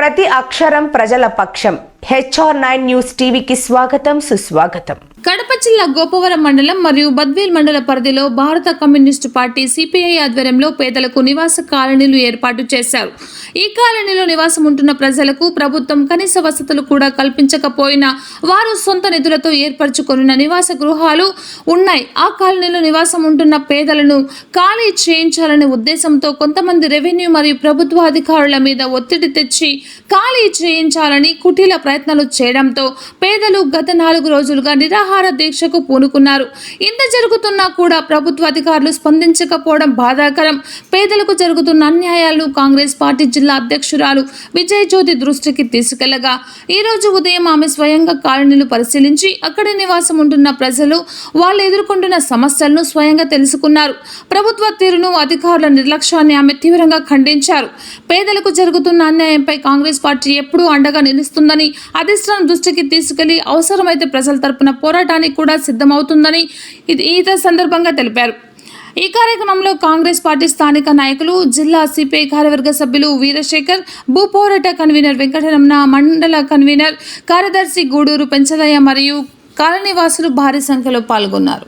ప్రతి అక్షరం ప్రజల పక్షం. HR9 న్యూస్ టీవీకి స్వాగతం, సుస్వాగతం. కడప జిల్లా గోపవరం మండలం మరియు బద్వేల్ మండల పరిధిలో భారత కమ్యూనిస్టు పార్టీ CPI ఆధ్వర్యంలో పేదలకు నివాస కాలనీలు ఏర్పాటు చేశారు. ఈ కాలనీలో నివాసం ఉంటున్న ప్రజలకు ప్రభుత్వం కనీస వసతులు కూడా కల్పించకపోయినా వారు సొంత నిధులతో ఏర్పరచుకున్న నివాస గృహాలు ఉన్నాయి. ఆ కాలనీలో నివాసం ఉంటున్న పేదలను ఖాళీ చేయించాలనే ఉద్దేశంతో కొంతమంది రెవెన్యూ మరియు ప్రభుత్వ అధికారుల మీద ఒత్తిడి తెచ్చి ఖాళీ చేయించాలని కుటీల ప్రయత్నాలు చేయడంతో పేదలు గత 4 రోజులుగా నిరాహార దీక్షకు పూనుకున్నారు. ఇంత జరుగుతున్నా కూడా ప్రభుత్వ అధికారులు స్పందించకపోవడం బాధాకరం. పేదలకు జరుగుతున్న అన్యాయాలను కాంగ్రెస్ పార్టీ జిల్లా అధ్యక్షురాలు విజయ్ జ్యోతి దృష్టికి తీసుకెళ్లగా ఈ రోజు ఉదయం ఆమె స్వయంగా కాలనీలు పరిశీలించి అక్కడే నివాసం ఉంటున్న ప్రజలు వాళ్ళు ఎదుర్కొంటున్న సమస్యలను స్వయంగా తెలుసుకున్నారు. ప్రభుత్వ తీరును, అధికారుల నిర్లక్ష్యాన్ని ఆమె తీవ్రంగా ఖండించారు. పేదలకు జరుగుతున్న అన్యాయంపై కాంగ్రెస్ పార్టీ ఎప్పుడూ అండగా నిలుస్తుందని, అధిష్టానం దృష్టికి తీసుకెళ్లి అవసరమైతే ప్రజల తరపున పోరాటానికి కూడా సిద్ధమవుతుందని ఈ సందర్భంగా తెలిపారు. ఈ కార్యక్రమంలో కాంగ్రెస్ పార్టీ స్థానిక నాయకులు, జిల్లా CPI కార్యవర్గ సభ్యులు వీరశేఖర్, భూ పోరాట కన్వీనర్ వెంకటరమణ, మండల కన్వీనర్ కార్యదర్శి గూడూరు పెంచలయ్య మరియు కాలనీవాసులు భారీ సంఖ్యలో పాల్గొన్నారు.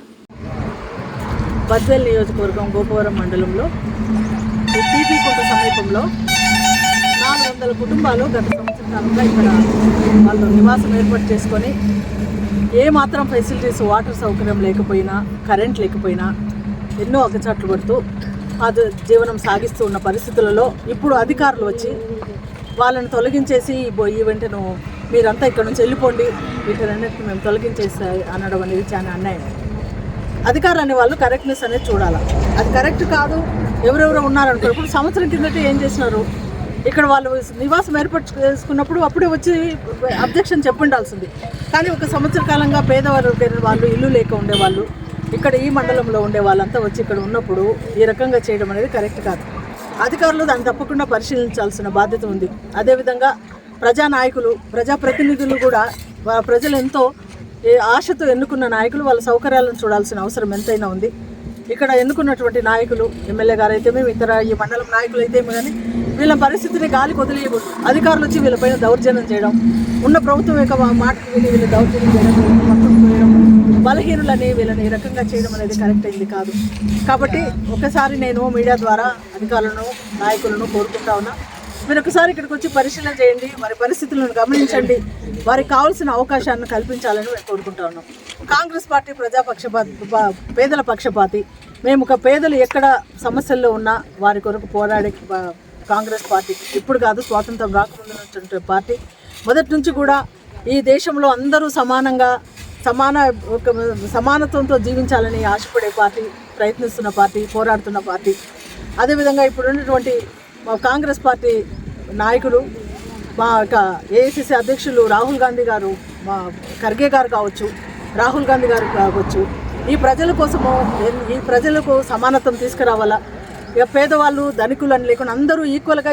బద్వేల్ నియోజకవర్గం గోపవరం మండలంలో టీపీ కొంత సమీపంలో 400 కుటుంబాలు గత సంవత్సరాలుగా ఇక్కడ వాళ్ళు నివాసం ఏర్పాటు చేసుకొని ఏ మాత్రం ఫెసిలిటీస్, వాటర్ సౌకర్యం లేకపోయినా, కరెంట్ లేకపోయినా ఎన్నో అగచాట్లు పడుతూ జీవనం సాగిస్తూ ఉన్న పరిస్థితులలో ఇప్పుడు అధికారులు వచ్చి వాళ్ళని తొలగించేసి ఈ వెంటనే మీరంతా ఇక్కడ నుంచి వెళ్ళిపోండి, వీటినన్నిటిని మేము తొలగించేసి అనడం అనేది చాలా అన్యాయం. అధికారులు అనే వాళ్ళు కరెక్ట్నెస్ అనేది చూడాలి. అది కరెక్ట్ కాదు. ఎవరెవరో ఉన్నారనుకో, ఇప్పుడు సంవత్సరం కిందట ఏం చేసినారు, ఇక్కడ వాళ్ళు నివాసం ఏర్పాటు చేసుకున్నప్పుడు అప్పుడే వచ్చి అబ్జెక్షన్ చెప్పుండాల్సింది. కానీ ఒక సంవత్సర కాలంగా పేదవారు వాళ్ళు, ఇల్లు లేక ఉండేవాళ్ళు, ఇక్కడ ఈ మండలంలో ఉండే వాళ్ళంతా వచ్చి ఇక్కడ ఉన్నప్పుడు ఈ రకంగా చేయడం అనేది కరెక్ట్ కాదు. అధికారులు దాన్ని తప్పకుండా పరిశీలించాల్సిన బాధ్యత ఉంది. అదేవిధంగా ప్రజానాయకులు, ప్రజాప్రతినిధులు కూడా ప్రజలు ఎంతో ఆశతో ఎన్నుకున్న నాయకులు వాళ్ళ సౌకర్యాలను చూడాల్సిన అవసరం ఎంతైనా ఉంది. ఇక్కడ ఎన్నుకున్నటువంటి నాయకులు, ఎమ్మెల్యే గారు అయితే మేము, ఇతర ఈ మండలం నాయకులు అయితే కానీ వీళ్ళ పరిస్థితిని గాలికి వదిలేయకూడదు. అధికారులు వచ్చి వీళ్ళపైన దౌర్జన్యం చేయడం, ఉన్న ప్రభుత్వం యొక్క మాటకు విని వీళ్ళు దౌర్జన్యం చేయడం, మొత్తం చేయడం, బలహీనులని వీళ్ళని ఈ రకంగా చేయడం అనేది కరెక్ట్ అయింది కాదు. కాబట్టి ఒకసారి నేను మీడియా ద్వారా అధికారులను, నాయకులను కోరుకుంటా ఉన్నా, మీరు ఒకసారి ఇక్కడికి వచ్చి పరిశీలన చేయండి, వారి పరిస్థితులను గమనించండి, వారికి కావాల్సిన అవకాశాలను కల్పించాలని మేము కోరుకుంటా ఉన్నాం. కాంగ్రెస్ పార్టీ పేదల పక్షపాతి. మేము ఒక పేదలు ఎక్కడ సమస్యల్లో ఉన్నా వారి కొరకు పోరాడే కాంగ్రెస్ పార్టీకి ఇప్పుడు కాదు, స్వాతంత్రం రాకముందు పార్టీ. మొదటి నుంచి కూడా ఈ దేశంలో అందరూ సమానంగా సమానత్వంతో జీవించాలని ఆశపడే పార్టీ, ప్రయత్నిస్తున్న పార్టీ, పోరాడుతున్న పార్టీ. అదేవిధంగా ఇప్పుడు ఉన్నటువంటి మా కాంగ్రెస్ పార్టీ నాయకులు, మా యొక్క AICC అధ్యక్షులు రాహుల్ గాంధీ గారు, మా ఖర్గే గారు కావచ్చు, రాహుల్ గాంధీ గారు కావచ్చు, ఈ ప్రజల కోసము, ఈ ప్రజలకు సమానత్వం తీసుకురావాలా. ఇక పేదవాళ్ళు, ధనికులు అని లేకుండా అందరూ ఈక్వల్గా